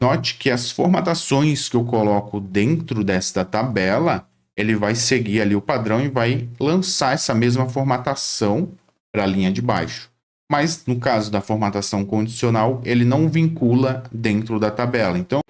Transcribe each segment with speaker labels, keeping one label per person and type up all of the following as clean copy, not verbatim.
Speaker 1: Note que as formatações que eu coloco dentro desta tabela, ele vai seguir ali o padrão e vai lançar essa mesma formatação para a linha de baixo. Mas no caso da formatação condicional, ele não vincula dentro da tabela. Então,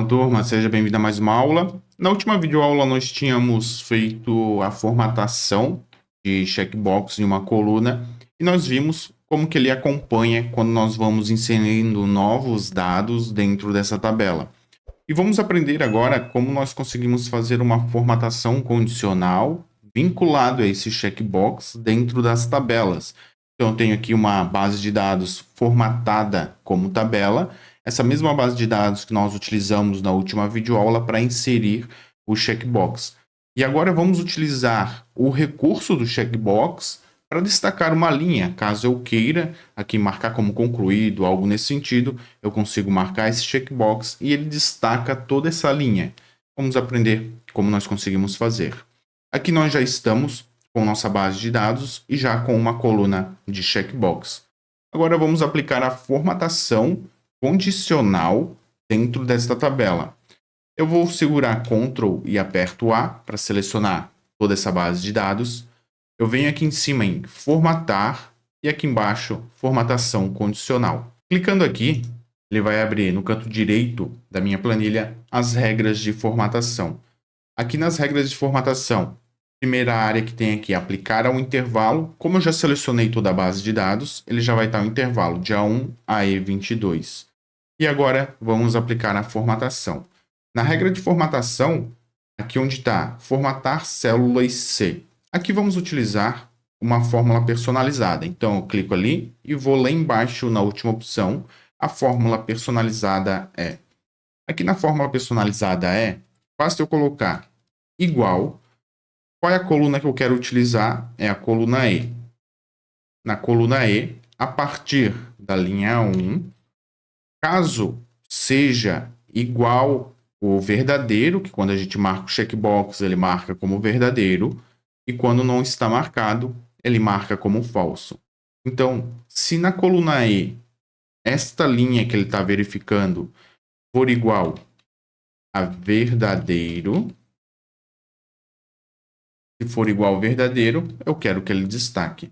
Speaker 1: turma, seja bem-vindo a mais uma aula. Na última videoaula, nós tínhamos feito a formatação de checkbox em uma coluna e nós vimos como que ele acompanha quando nós vamos inserindo novos dados dentro dessa tabela. E vamos aprender agora como nós conseguimos fazer uma formatação condicional vinculado a esse checkbox dentro das tabelas. Então, eu tenho aqui uma base de dados formatada como tabela, essa mesma base de dados que nós utilizamos na última videoaula para inserir o checkbox. E agora vamos utilizar o recurso do checkbox para destacar uma linha. Caso eu queira aqui marcar como concluído, algo nesse sentido, eu consigo marcar esse checkbox e ele destaca toda essa linha. Vamos aprender como nós conseguimos fazer. Aqui nós já estamos com nossa base de dados e já com uma coluna de checkbox. Agora vamos aplicar a formatação condicional dentro desta tabela. Eu vou segurar Ctrl e aperto A para selecionar toda essa base de dados. Eu venho aqui em cima em formatar e aqui embaixo formatação condicional. Clicando aqui, ele vai abrir no canto direito da minha planilha as regras de formatação. Aqui nas regras de formatação, primeira área que tem aqui, aplicar ao intervalo. Como eu já selecionei toda a base de dados, ele já vai estar o intervalo de A1 a E22. E agora vamos aplicar a formatação. Na regra de formatação, aqui onde está formatar células C. Aqui vamos utilizar uma fórmula personalizada. Então, eu clico ali e vou lá embaixo na última opção. A fórmula personalizada é. Aqui na fórmula personalizada é, basta eu colocar igual. Qual é a coluna que eu quero utilizar? É a coluna E. Na coluna E, a partir da linha 1, caso seja igual o verdadeiro, que quando a gente marca o checkbox, ele marca como verdadeiro, e quando não está marcado, ele marca como falso. Então, se na coluna E, esta linha que ele está verificando for igual a verdadeiro, se for igual ao verdadeiro, eu quero que ele destaque.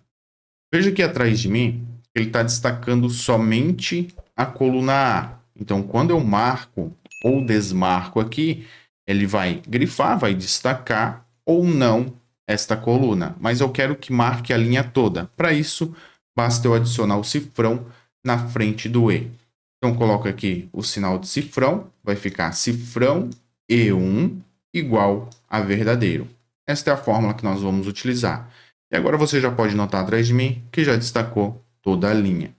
Speaker 1: Veja aqui atrás de mim, ele está destacando somente a coluna A. Então, quando eu marco ou desmarco aqui, ele vai grifar, vai destacar ou não esta coluna. Mas eu quero que marque a linha toda. Para isso, basta eu adicionar o cifrão na frente do E. Então, coloco aqui o sinal de cifrão, vai ficar cifrão E1 igual a verdadeiro. Esta é a fórmula que nós vamos utilizar. E agora você já pode notar atrás de mim que já destacou toda a linha.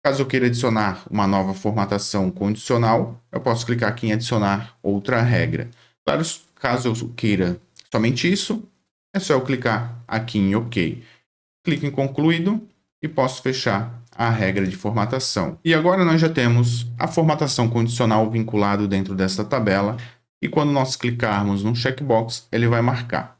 Speaker 1: Caso eu queira adicionar uma nova formatação condicional, eu posso clicar aqui em adicionar outra regra. Claro, caso eu queira somente isso, é só eu clicar aqui em OK. Clico em concluído e posso fechar a regra de formatação. E agora nós já temos a formatação condicional vinculado dentro desta tabela e quando nós clicarmos no checkbox, ele vai marcar.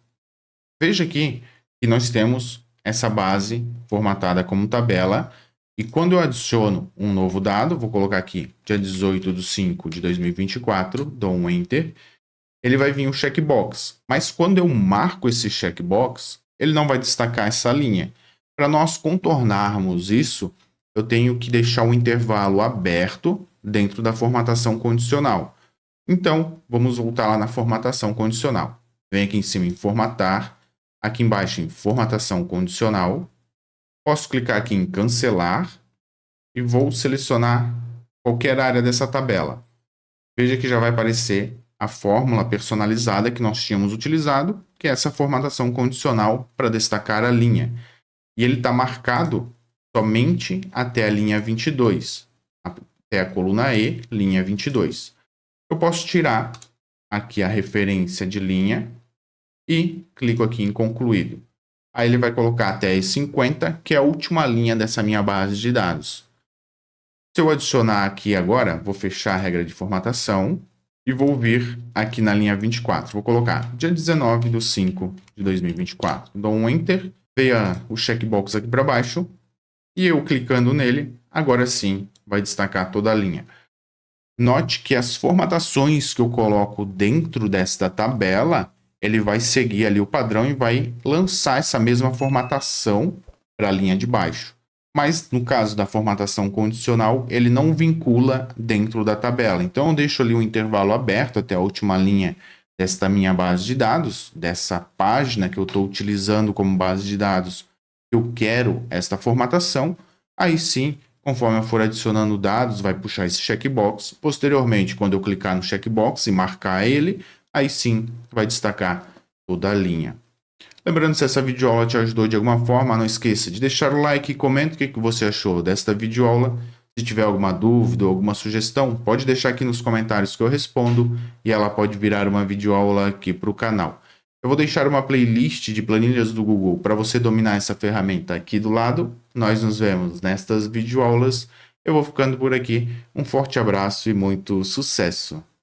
Speaker 1: Veja aqui que nós temos essa base formatada como tabela. E quando eu adiciono um novo dado, vou colocar aqui dia 18/5/2024, dou um Enter, ele vai vir o checkbox. Mas quando eu marco esse checkbox, ele não vai destacar essa linha. Para nós contornarmos isso, eu tenho que deixar o intervalo aberto dentro da formatação condicional. Então, vamos voltar lá na formatação condicional. Vem aqui em cima em formatar, aqui embaixo em formatação condicional. Posso clicar aqui em cancelar e vou selecionar qualquer área dessa tabela. Veja que já vai aparecer a fórmula personalizada que nós tínhamos utilizado, que é essa formatação condicional para destacar a linha. E ele está marcado somente até a linha 22, até a coluna E, linha 22. Eu posso tirar aqui a referência de linha e clico aqui em concluído. Aí ele vai colocar até E50, que é a última linha dessa minha base de dados. Se eu adicionar aqui agora, vou fechar a regra de formatação e vou vir aqui na linha 24. Vou colocar dia 19/5/2024. Dou um Enter, veio o checkbox aqui para baixo E eu clicando nele, agora sim vai destacar toda a linha. Note que as formatações que eu coloco dentro desta tabela, ele vai seguir ali o padrão e vai lançar essa mesma formatação para a linha de baixo. Mas no caso da formatação condicional, ele não vincula dentro da tabela. Então eu deixo ali um intervalo aberto até a última linha desta minha base de dados, dessa página que eu estou utilizando como base de dados. Eu quero esta formatação, aí sim, conforme eu for adicionando dados, vai puxar esse checkbox. Posteriormente, quando eu clicar no checkbox e marcar ele, aí sim vai destacar toda a linha. Lembrando, se essa videoaula te ajudou de alguma forma, não esqueça de deixar o like e comenta o que você achou desta videoaula. Se tiver alguma dúvida ou alguma sugestão, pode deixar aqui nos comentários que eu respondo e ela pode virar uma videoaula aqui para o canal. Eu vou deixar uma playlist de planilhas do Google para você dominar essa ferramenta aqui do lado. Nós nos vemos nestas videoaulas. Eu vou ficando por aqui. Um forte abraço e muito sucesso!